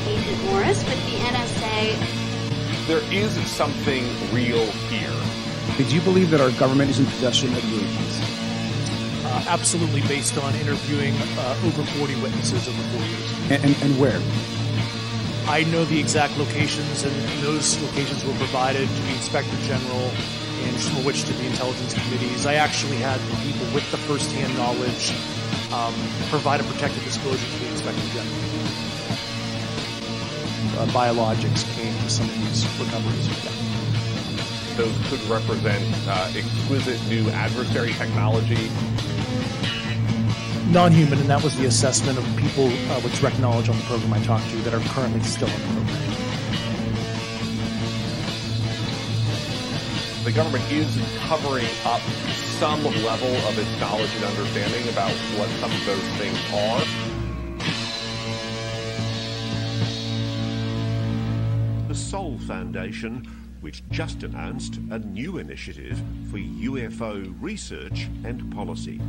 Agent Morris with the NSA. There is something real here. Do you believe that our government is in possession of UFOs? Absolutely, based on interviewing over 40 witnesses over 4 years. And where? I know the exact locations, and those locations were provided to the Inspector General and some of which to the intelligence committees. I actually had the people with the first-hand knowledge provide a protected disclosure to the Inspector General. Biologics came to some of these recoveries. Yeah. Those could represent exquisite new adversary technology. Non-human, and that was the assessment of people with direct knowledge on the program I talked to that are currently still in the program. The government is covering up some level of its knowledge and understanding about what some of those things are. The Sol Foundation, which just announced a new initiative for UFO research and policy.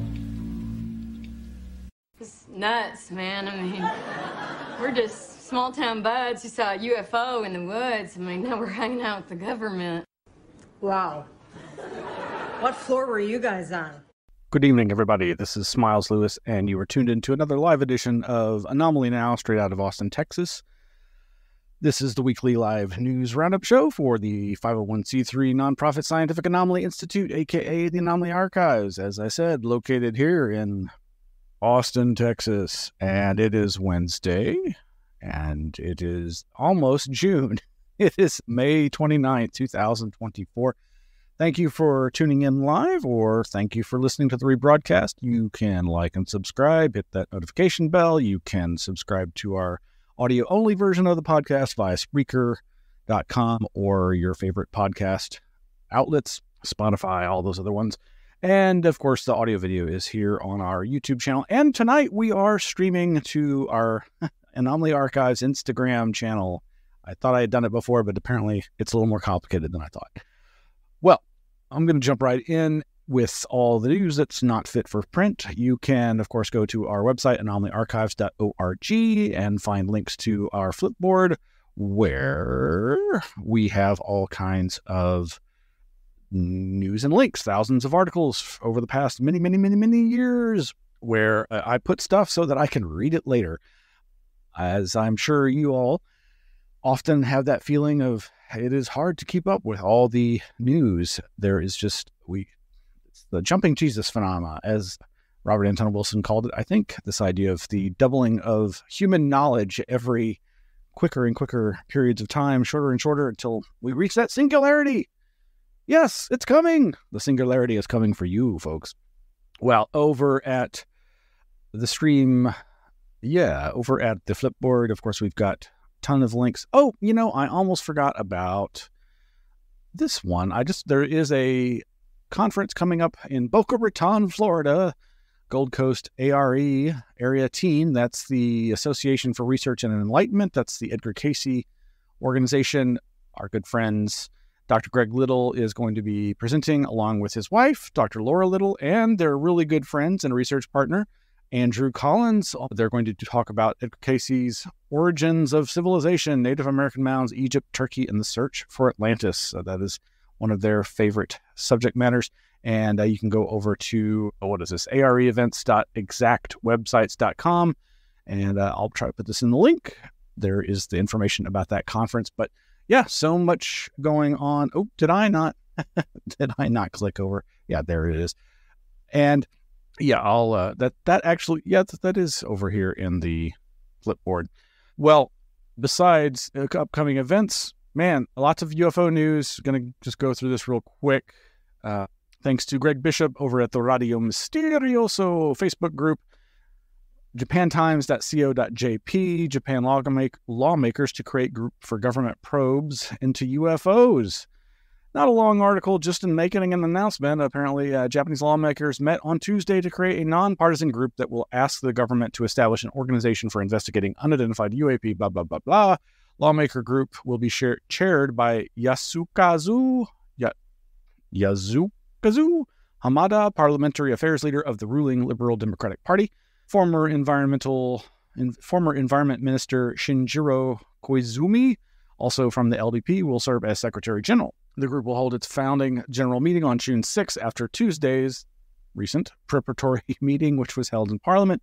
It's nuts, man. I mean, we're just small-town buds who saw a UFO in the woods. I mean, now we're hanging out with the government. Wow. What floor were you guys on? Good evening, everybody. This is Smiles Lewis, and you are tuned into another live edition of Anomaly-NOW, straight out of Austin, Texas. This is the weekly live news roundup show for the 501c3 nonprofit Scientific Anomaly Institute, aka the Anomaly Archives, as I said, located here in Austin, Texas. And it is Wednesday, and it is almost June. It is May 29th, 2024. Thank you for tuning in live, or thank you for listening to the rebroadcast. You can like and subscribe, hit that notification bell. You can subscribe to our audio-only version of the podcast via Spreaker.com or your favorite podcast outlets, Spotify, all those other ones. And, of course, the audio video is here on our YouTube channel. And tonight we are streaming to our Anomaly Archives Instagram channel. I thought I had done it before, but apparently it's a little more complicated than I thought. Well, I'm going to jump right in with all the news that's not fit for print. You can, of course, go to our website, anomalyarchives.org, and find links to our Flipboard, where we have all kinds of news and links, thousands of articles over the past many years, where I put stuff so that I can read it later. As I'm sure you all often have that feeling of, it is hard to keep up with all the news. There is just, it's the jumping Jesus phenomena, as Robert Anton Wilson called it. I think this idea of the doubling of human knowledge every quicker and quicker periods of time, shorter and shorter, until we reach that singularity. Yes, it's coming. The singularity is coming for you, folks. Well, over at the stream, over at the Flipboard, of course, we've got ton of links. Oh, I almost forgot about this one. There is a conference coming up in Boca Raton, Florida, Gold Coast A.R.E. area team. That's the Association for Research and Enlightenment. That's the Edgar CAYCE organization. Our good friends, Dr. Greg Little is going to be presenting along with his wife, Dr. Lora Little, and their really good friends and research partner, Andrew Collins. They're going to talk about Edgar CAYCE's Origins of Civilization, Native American Mounds, Egypt, Turkey, and the Search for Atlantis. That is one of their favorite subject matters. And you can go over to, areevents.exactwebsites.com. And I'll try to put this in the link. There is the information about that conference. But yeah, so much going on. Oh, did I not click over? Yeah, there it is. And yeah, I'll, that is over here in the Flipboard. Well, besides upcoming events, man, lots of UFO news. Going to just go through this real quick. Thanks to Greg Bishop over at the Radio Misterioso Facebook group, japantimes.co.jp, Japan lawmakers to create group for government probes into UFOs. Not a long article, just in making an announcement. Apparently, Japanese lawmakers met on Tuesday to create a nonpartisan group that will ask the government to establish an organization for investigating unidentified UAP, blah, blah, blah, blah. Lawmaker group will be chaired by Yasukazu Hamada, parliamentary affairs leader of the ruling Liberal Democratic Party, former environmental former Environment Minister Shinjiro Koizumi, also from the LDP, will serve as Secretary General. The group will hold its founding general meeting on June 6 after Tuesday's recent preparatory meeting, which was held in Parliament.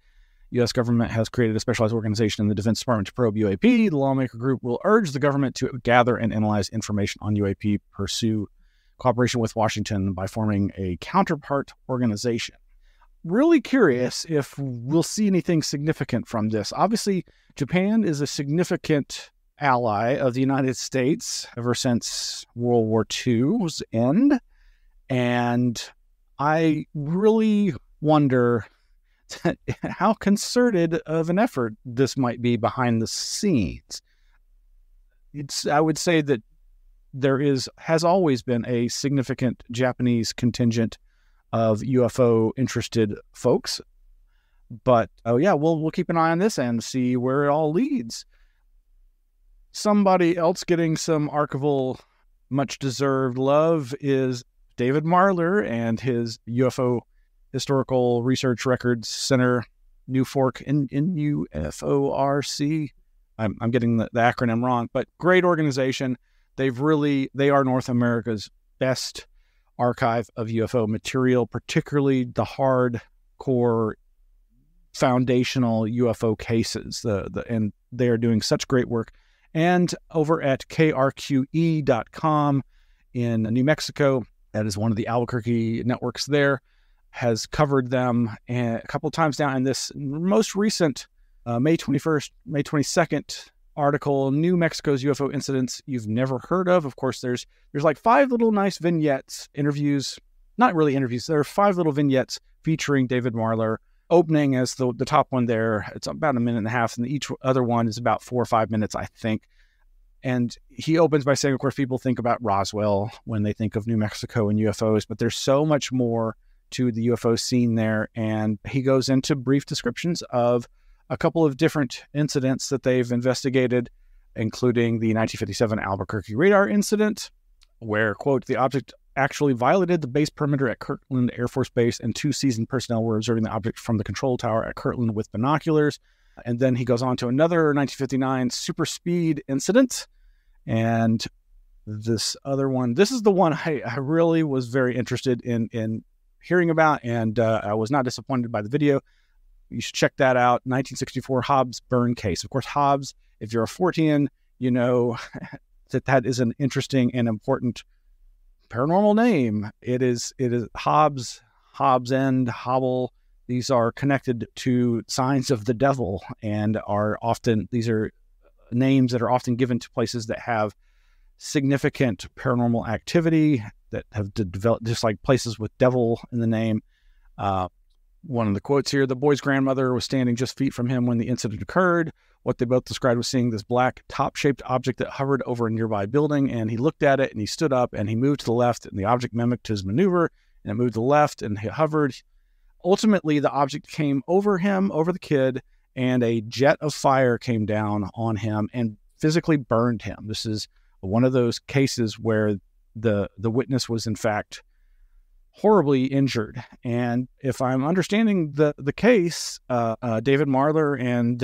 U.S. government has created a specialized organization in the Defense Department to probe UAP. The lawmaker group will urge the government to gather and analyze information on UAP, pursue cooperation with Washington by forming a counterpart organization. Really curious if we'll see anything significant from this. Obviously, Japan is a significant ally of the United States ever since World War II's end. And I really wonder how concerted of an effort this might be behind the scenes. I would say that there has always been a significant Japanese contingent of UFO interested folks. But we'll keep an eye on this and see where it all leads. Somebody else getting some archival, much deserved love is David Marler and his UFO Historical Research Records Center, New Fork in UFORC. I'm getting the acronym wrong, but great organization. They are North America's best archive of UFO material, particularly the hardcore foundational UFO cases. And they are doing such great work. And over at KRQE.com in New Mexico, that is one of the Albuquerque networks there, has covered them a couple of times now. In this most recent May 22nd article, New Mexico's UFO incidents you've never heard of. Of course, there's like 5 little nice vignettes, interviews, not really interviews. There are 5 little vignettes featuring David Marler, opening as the top one there. It's about a minute and a half, and each other one is about 4 or 5 minutes, I think. And he opens by saying, of course, people think about Roswell when they think of New Mexico and UFOs, but there's so much more to the UFO scene there. And he goes into brief descriptions of a couple of different incidents that they've investigated, including the 1957 Albuquerque radar incident, where, quote, the object actually violated the base perimeter at Kirtland Air Force Base, and 2 seasoned personnel were observing the object from the control tower at Kirtland with binoculars. And then he goes on to another 1959 super speed incident. And this other one, this is the one I really was very interested in hearing about, and I was not disappointed by the video. You should check that out. 1964 Hobbs burn case. Of course, Hobbs, if you're a Fortean, you know that is an interesting and important paranormal name. It is Hobbs, Hobbs End, Hobble. These are connected to signs of the devil, and these are names that are often given to places that have significant paranormal activity, that have developed, just like places with devil in the name. One of the quotes here, the boy's grandmother was standing just feet from him when the incident occurred. What they both described was seeing this black top-shaped object that hovered over a nearby building, and he looked at it, and he stood up, and he moved to the left, and the object mimicked his maneuver, and it moved to the left, and he hovered. Ultimately, the object came over him, over the kid, and a jet of fire came down on him and physically burned him. This is one of those cases where the witness was, in fact, horribly injured. And if I'm understanding the case, David Marler and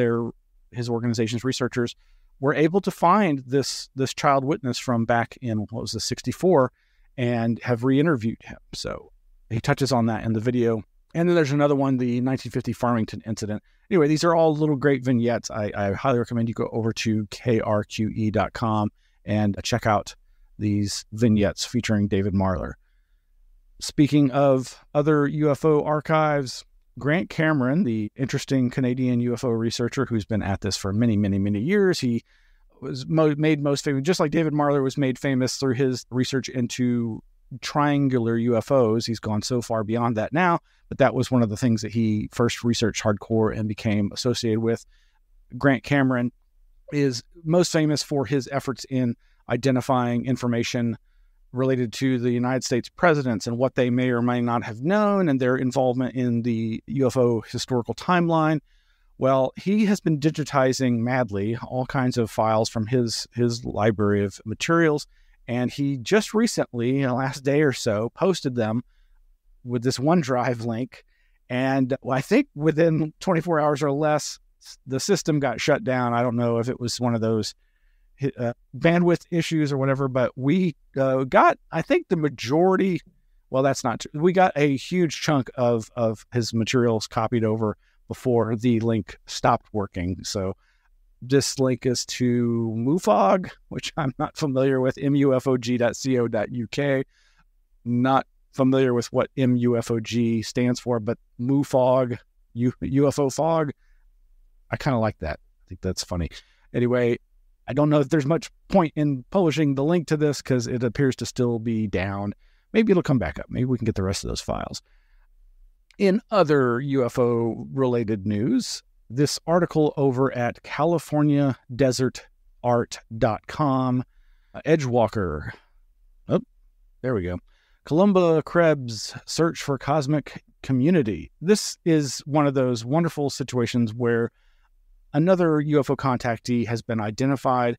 his organization's researchers were able to find this child witness from back in, 64, and have re-interviewed him. So he touches on that in the video. And then there's another one, the 1950 Farmington incident. Anyway, these are all little great vignettes. I highly recommend you go over to krqe.com and check out these vignettes featuring David Marler. Speaking of other UFO archives, Grant Cameron, the interesting Canadian UFO researcher who's been at this for many, many, many years, he was made most famous, just like David Marler was made famous through his research into triangular UFOs. He's gone so far beyond that now, but that was one of the things that he first researched hardcore and became associated with. Grant Cameron is most famous for his efforts in identifying information related to the United States presidents and what they may or may not have known and their involvement in the UFO historical timeline. Well, he has been digitizing madly all kinds of files from his library of materials, and he just recently, in the last day or so, posted them with this OneDrive link. And I think within 24 hours or less, the system got shut down. I don't know if it was one of those bandwidth issues or whatever, but we got, I think, the majority. Well, that's not true. We got a huge chunk of his materials copied over before the link stopped working. So this link is to MUFOG, which I'm not familiar with, mufog.co.uk. Not familiar with what MUFOG stands for, but MUFOG, UFO fog. I kind of like that. I think that's funny. Anyway, I don't know if there's much point in publishing the link to this because it appears to still be down. Maybe it'll come back up. Maybe we can get the rest of those files. In other UFO-related news, this article over at CaliforniaDesertArt.com, Edgewalker. Oh, there we go. Columba Krebs search for cosmic community. This is one of those wonderful situations where another UFO contactee has been identified.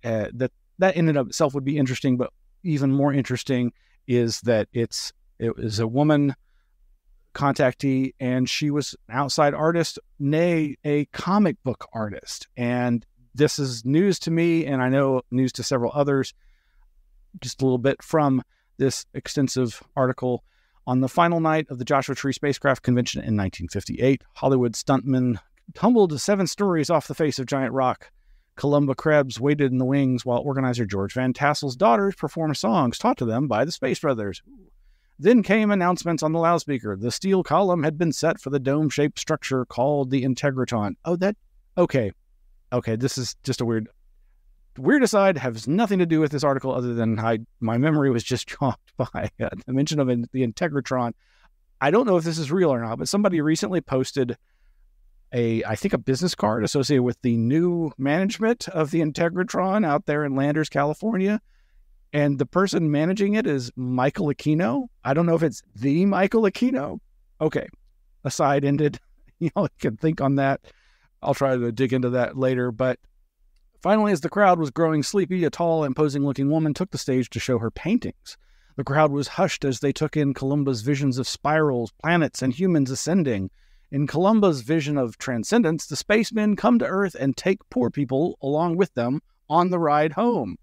That in and of itself would be interesting, but even more interesting is that it was a woman contactee, and she was an outside artist, nay, a comic book artist. And this is news to me, and I know news to several others. Just a little bit from this extensive article. On the final night of the Joshua Tree Spacecraft Convention in 1958, Hollywood stuntmen tumbled 7 stories off the face of giant rock. Columba Krebs waited in the wings while organizer George Van Tassel's daughters performed songs taught to them by the Space Brothers. Then came announcements on the loudspeaker. The steel column had been set for the dome-shaped structure called the Integratron. Okay, this is just a weird aside, has nothing to do with this article other than my memory was just chopped by the mention of the Integratron. I don't know if this is real or not, but somebody recently posted I think a business card associated with the new management of the Integratron out there in Landers, California. And the person managing it is Michael Aquino. I don't know if it's the Michael Aquino. Okay. Aside ended. You can think on that. I'll try to dig into that later. But finally, as the crowd was growing sleepy, a tall, imposing-looking woman took the stage to show her paintings. The crowd was hushed as they took in Columba's visions of spirals, planets, and humans ascending. In Columba's vision of transcendence, the spacemen come to Earth and take poor people along with them on the ride home.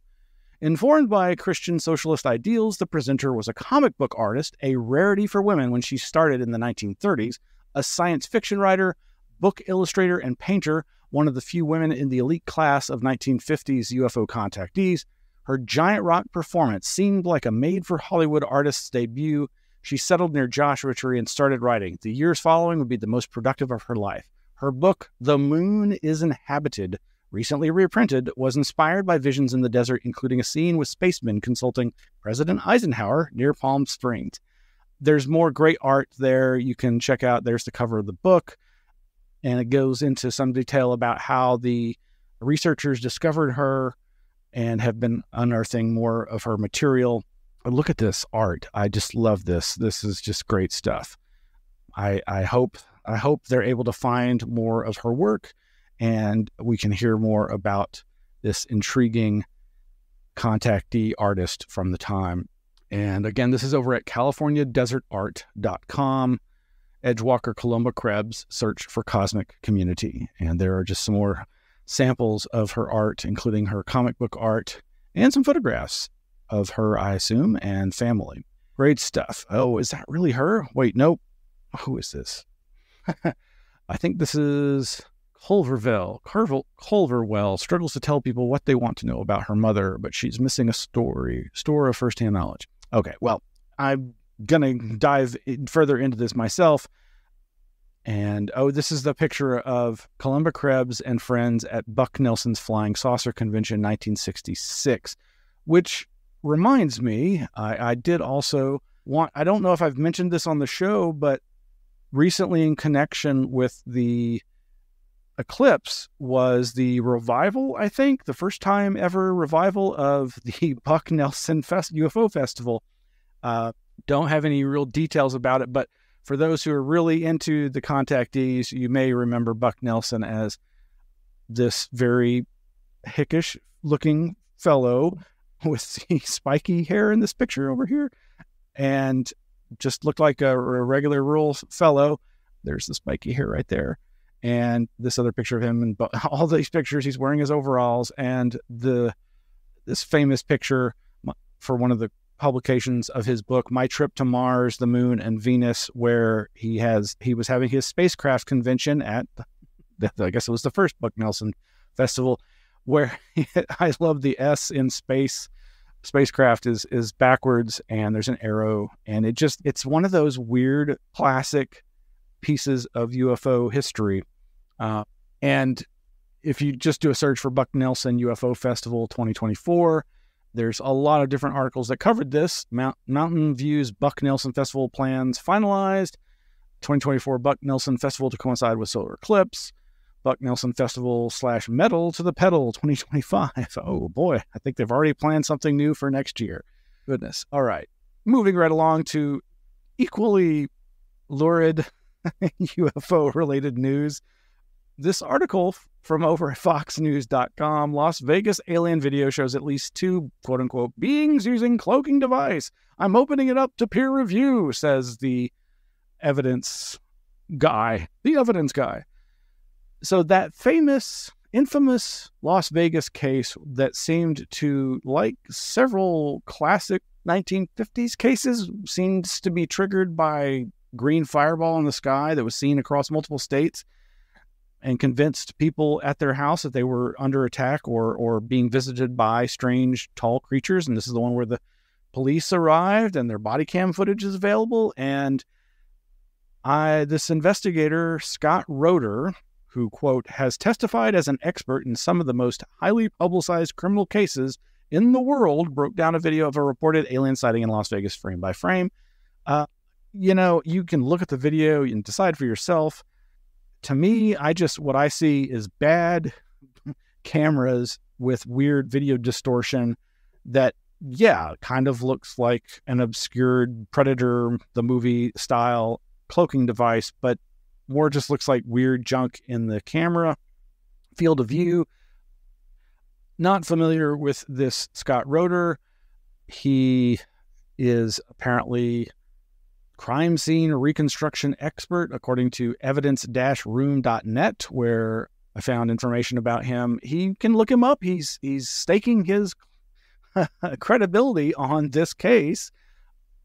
Informed by Christian socialist ideals, the presenter was a comic book artist, a rarity for women when she started in the 1930s, a science fiction writer, book illustrator, and painter, one of the few women in the elite class of 1950s UFO contactees. Her giant rock performance seemed like a made-for-Hollywood artist's debut. She settled near Joshua Tree and started writing. The years following would be the most productive of her life. Her book, The Moon is Inhabited, recently reprinted, was inspired by visions in the desert, including a scene with spacemen consulting President Eisenhower near Palm Springs. There's more great art there you can check out. There's the cover of the book, and it goes into some detail about how the researchers discovered her and have been unearthing more of her material. But look at this art. I just love this. This is just great stuff. I hope they're able to find more of her work, and we can hear more about this intriguing contactee artist from the time. And again, this is over at CaliforniaDesertArt.com. Edgewalker Columba Krebs search for cosmic community. And there are just some more samples of her art, including her comic book art and some photographs of her, I assume, and family. Great stuff. Oh, is that really her? Wait, nope. Who is this? I think this is Culverwell struggles to tell people what they want to know about her mother, but she's missing a store of firsthand knowledge. Okay, well, I'm going to dive further into this myself. And, this is the picture of Columba Krebs and friends at Buck Nelson's Flying Saucer Convention 1966, which reminds me, I did also I don't know if I've mentioned this on the show, but recently in connection with the eclipse was the revival, I think, the first time ever revival of the Buck Nelson UFO Festival. Don't have any real details about it, but for those who are really into the contactees, you may remember Buck Nelson as this very hickish looking fellow with the spiky hair in this picture over here, and just looked like a regular rural fellow. There's the spiky hair right there. and this other picture of him, and all these pictures, he's wearing his overalls, and this famous picture for one of the publications of his book, My Trip to Mars, the Moon, and Venus, where he was having his spacecraft convention at, I guess it was the first Buck Nelson Festival, where I love the S in space. Spacecraft is backwards, and there's an arrow, and it's one of those weird classic pieces of UFO history. And if you just do a search for Buck Nelson UFO Festival 2024, there's a lot of different articles that covered this. Mountain View's Buck Nelson Festival plans finalized. 2024 Buck Nelson Festival to coincide with solar eclipse. Buck Nelson Festival / Metal to the Pedal 2025. Oh boy, I think they've already planned something new for next year. Goodness. All right. Moving right along to equally lurid UFO-related news. This article from over at foxnews.com, Las Vegas alien video shows at least 2, quote-unquote, beings using cloaking device. I'm opening it up to peer review, says the evidence guy. So that infamous Las Vegas case that seemed to, like several classic 1950s cases, seems to be triggered by green fireball in the sky that was seen across multiple states and convinced people at their house that they were under attack or being visited by strange tall creatures. And this is the one where the police arrived and their body cam footage is available. And this investigator, Scott Roeder, who, quote, has testified as an expert in some of the most highly publicized criminal cases in the world, broke down a video of a reported alien sighting in Las Vegas frame by frame. You can look at the video and decide for yourself. To me, what I see is bad cameras with weird video distortion that, kind of looks like an obscured Predator, the movie style cloaking device, but more just looks like weird junk in the camera field of view. Not familiar with this Scott Roeder. He is apparently crime scene reconstruction expert, according to evidence-room.net, where I found information about him. You can look him up. He's staking his credibility on this case.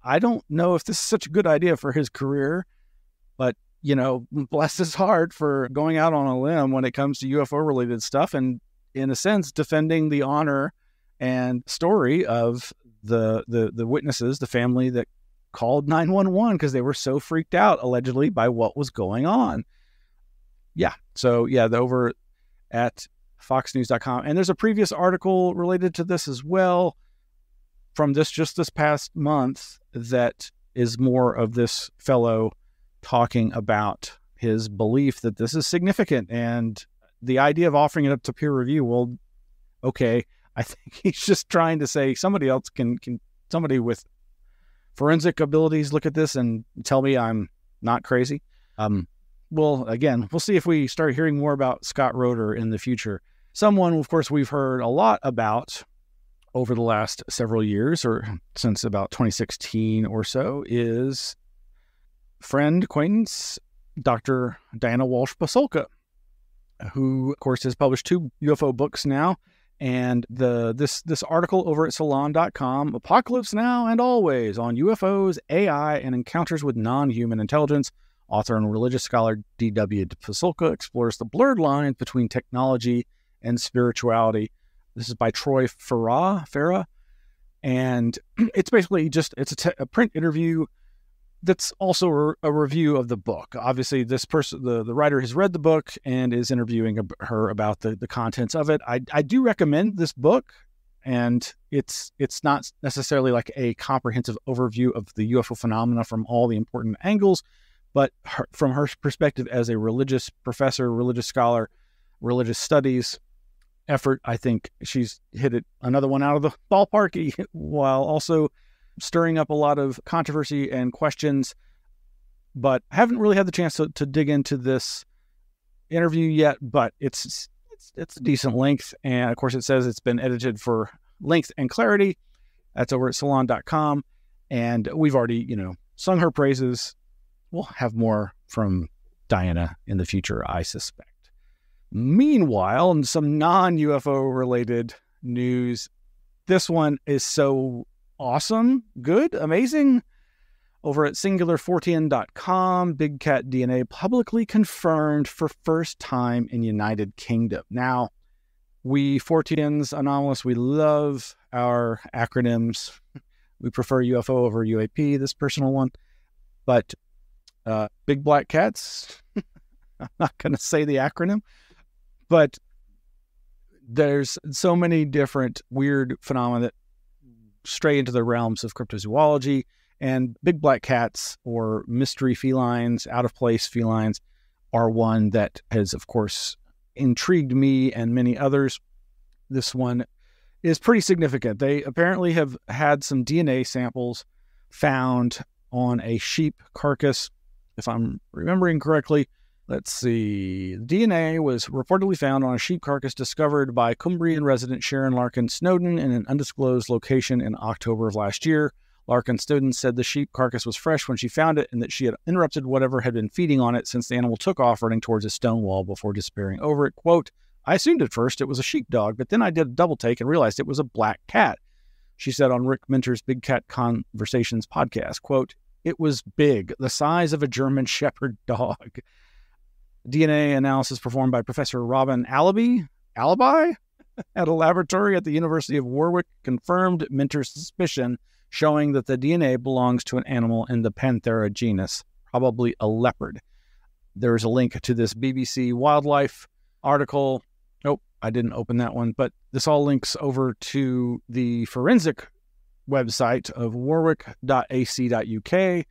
I don't know if this is such a good idea for his career, but bless his heart for going out on a limb when it comes to UFO-related stuff and, in a sense, defending the honor and story of the witnesses, the family that called 911 because they were so freaked out, allegedly, by what was going on. Over at foxnews.com. And there's a previous article related to this as well from this past month that is more of this fellow talking about his belief that this is significant, and the idea of offering it up to peer review. Well, okay, I think he's just trying to say somebody else somebody with forensic abilities look at this and tell me I'm not crazy. Well, again, we'll see if we start hearing more about Scott Roeder in the future. Someone, of course, we've heard a lot about over the last several years, or since about 2016 or so, is friend, acquaintance, Dr. Diana Walsh-Pasulka, who, of course, has published 2 UFO books now. And this article over at Salon.com, Apocalypse Now and Always on UFOs, AI, and Encounters with Non-Human Intelligence. Author and religious scholar D.W. Pasulka explores the blurred lines between technology and spirituality. This is by Troy Farah. And it's basically a print interview that's also a review of the book. Obviously, this person, the writer, has read the book and is interviewing her about the contents of it. I do recommend this book, and it's not necessarily like a comprehensive overview of the UFO phenomena from all the important angles, but from her perspective as a religious professor, religious scholar, religious studies effort, I think she's hit another one out of the ballpark, while also stirring up a lot of controversy and questions. But I haven't really had the chance to dig into this interview yet, but it's a decent length. And of course, it says it's been edited for length and clarity. That's over at salon.com. And we've already, sung her praises. We'll have more from Diana in the future, I suspect. Meanwhile, in some non-UFO related news, this one is so awesome, good, amazing. Over at singular14.com, Big Cat DNA publicly confirmed for first time in United Kingdom. Now, we Forteans, Anomalous, we love our acronyms. We prefer UFO over UAP, this personal one. But big black cats, I'm not going to say the acronym, but there's so many different weird phenomena that stray into the realms of cryptozoology, and big black cats or mystery felines, out-of-place felines, are one that has, of course, intrigued me and many others. This one is pretty significant. They apparently have had some DNA samples found on a sheep carcass, if I'm remembering correctly. Let's see. DNA was reportedly found on a sheep carcass discovered by Cumbrian resident Sharon Larkin Snowden in an undisclosed location in October of last year. Larkin Snowden said the sheep carcass was fresh when she found it and that she had interrupted whatever had been feeding on it since the animal took off running towards a stone wall before disappearing over it. Quote, I assumed at first it was a sheepdog, but then I did a double take and realized it was a black cat, she said on Rick Minter's Big Cat Conversations podcast. Quote, it was big, the size of a German Shepherd dog. DNA analysis performed by Professor Robin Alibi at a laboratory at the University of Warwick confirmed Minter's suspicion, showing that the DNA belongs to an animal in the Panthera genus, probably a leopard. There's a link to this BBC Wildlife article. Nope, I didn't open that one, but this all links over to the forensic website of warwick.ac.uk,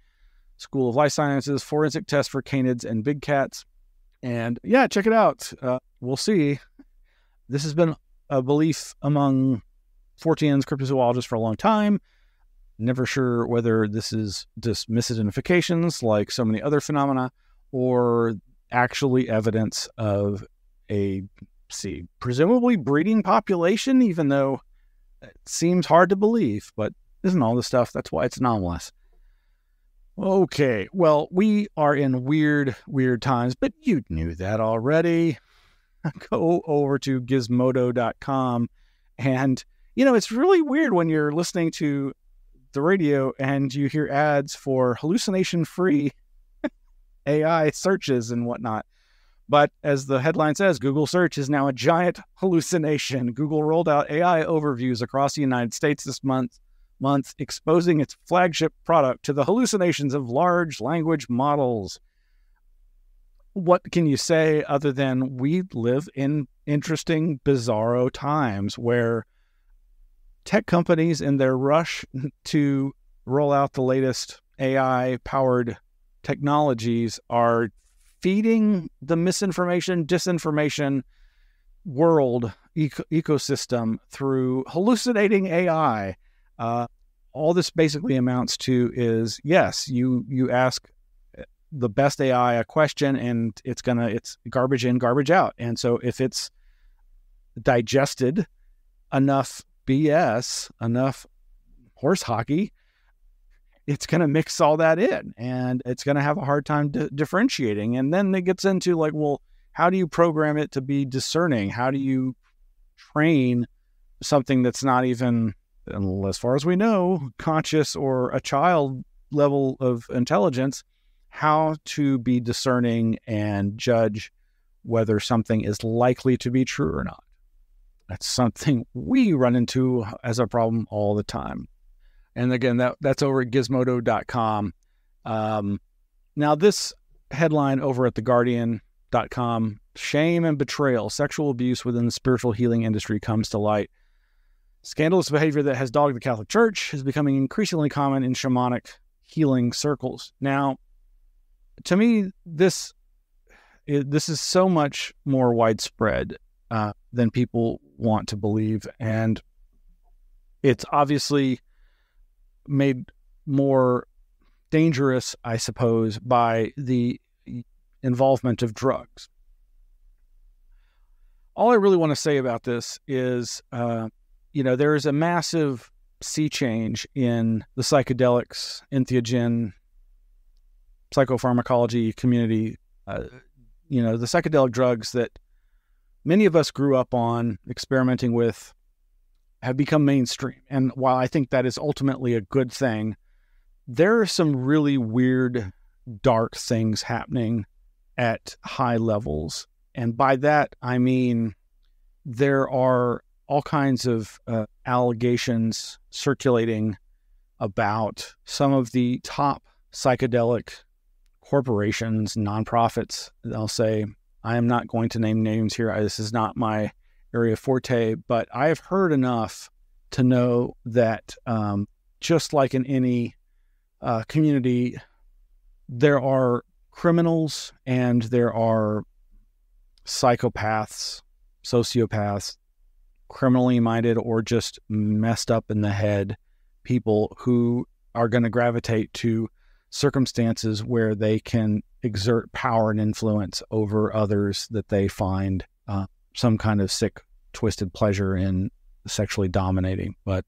School of Life Sciences, forensic test for canids and big cats. And yeah, check it out. We'll see. This has been a belief among Forteans, cryptozoologists for a long time. Never sure whether this is just misidentifications like so many other phenomena or actually evidence of a, presumably breeding population, even though it seems hard to believe, but isn't all this stuff. That's why it's anomalous. Okay, well, we are in weird times, but you knew that already. Go over to gizmodo.com and, it's really weird when you're listening to the radio and you hear ads for hallucination-free AI searches and whatnot. But as the headline says, Google search is now a giant hallucination. Google rolled out AI overviews across the United States this month, exposing its flagship product to the hallucinations of large language models. What can you say other than we live in interesting, bizarro times where tech companies, in their rush to roll out the latest AI-powered technologies, are feeding the misinformation, disinformation world ecosystem through hallucinating AI. All this basically amounts to is, yes, you ask the best AI a question and it's garbage in, garbage out. And so if it's digested enough BS, enough horse hockey, it's going to mix all that in and it's going to have a hard time differentiating. And then it gets into like, well, how do you program it to be discerning? How do you train something that's not even, as far as we know, conscious or a child level of intelligence, how to be discerning and judge whether something is likely to be true or not? That's something we run into as a problem all the time. And again, that's over at gizmodo.com. Now, this headline over at theguardian.com, shame and betrayal, sexual abuse within the spiritual healing industry comes to light. Scandalous behavior that has dogged the Catholic Church is becoming increasingly common in shamanic healing circles. Now, to me, this is so much more widespread than people want to believe, and it's obviously made more dangerous, I suppose, by the involvement of drugs. All I really want to say about this is, there is a massive sea change in the psychedelics, entheogen, psychopharmacology community The psychedelic drugs that many of us grew up on, experimenting with, have become mainstream. And while I think that is ultimately a good thing, there are some really weird, dark things happening at high levels. And by that, I mean there are all kinds of allegations circulating about some of the top psychedelic corporations, nonprofits. They'll say, I am not going to name names here. This is not my area forte, but I have heard enough to know that just like in any community, there are criminals and there are psychopaths, sociopaths, criminally minded, or just messed up in the head people who are going to gravitate to circumstances where they can exert power and influence over others that they find some kind of sick, twisted pleasure in sexually dominating. But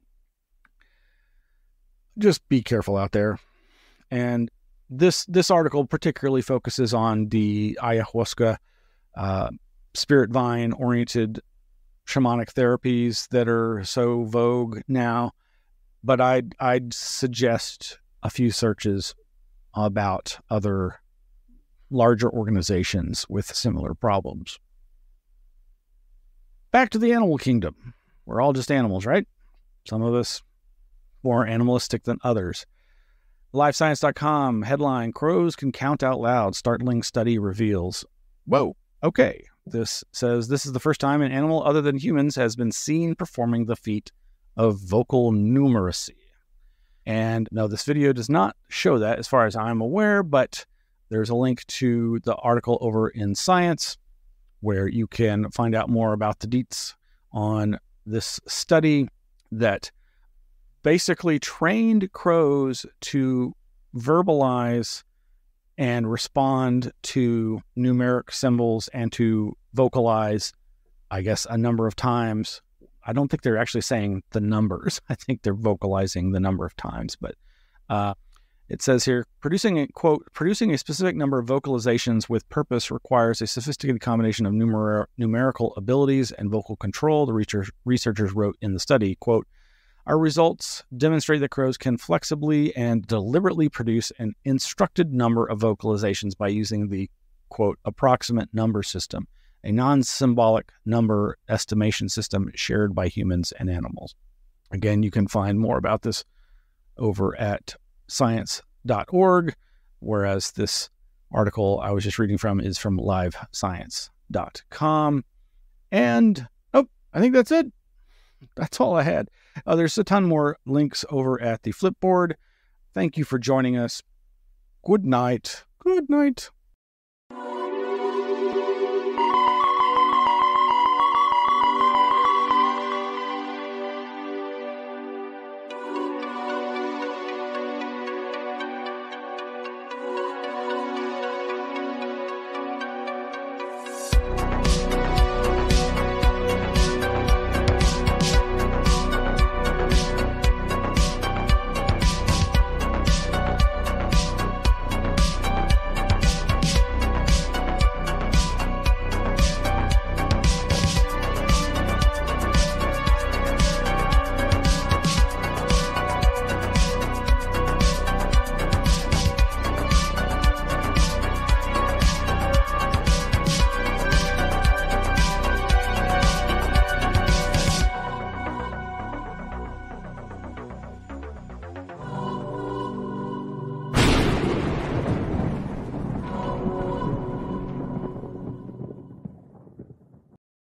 just be careful out there. And this article particularly focuses on the ayahuasca, spirit vine oriented shamanic therapies that are so vogue now. But I'd suggest a few searches about other larger organizations with similar problems. Back to the animal kingdom. We're all just animals, right? Some of us more animalistic than others. LiveScience.com headline, Crows Can Count Out Loud, Startling Study Reveals. Whoa, okay. This says this is the first time an animal other than humans has been seen performing the feat of vocal numeracy. And no, this video does not show that as far as I'm aware, but there's a link to the article over in Science where you can find out more about the deets on this study that basically trained crows to verbalize and respond to numeric symbols and to vocalize, I guess, a number of times. I don't think they're actually saying the numbers. I think they're vocalizing the number of times. But it says here, producing a specific number of vocalizations with purpose requires a sophisticated combination of numerical abilities and vocal control, the researchers wrote in the study. Quote, our results demonstrate that crows can flexibly and deliberately produce an instructed number of vocalizations by using the, quote, approximate number system, a non-symbolic number estimation system shared by humans and animals. Again, you can find more about this over at science.org, whereas this article I was just reading from is from livescience.com. And, I think that's it. That's all I had. There's a ton more links over at the Flipboard. Thank you for joining us. Good night. Good night.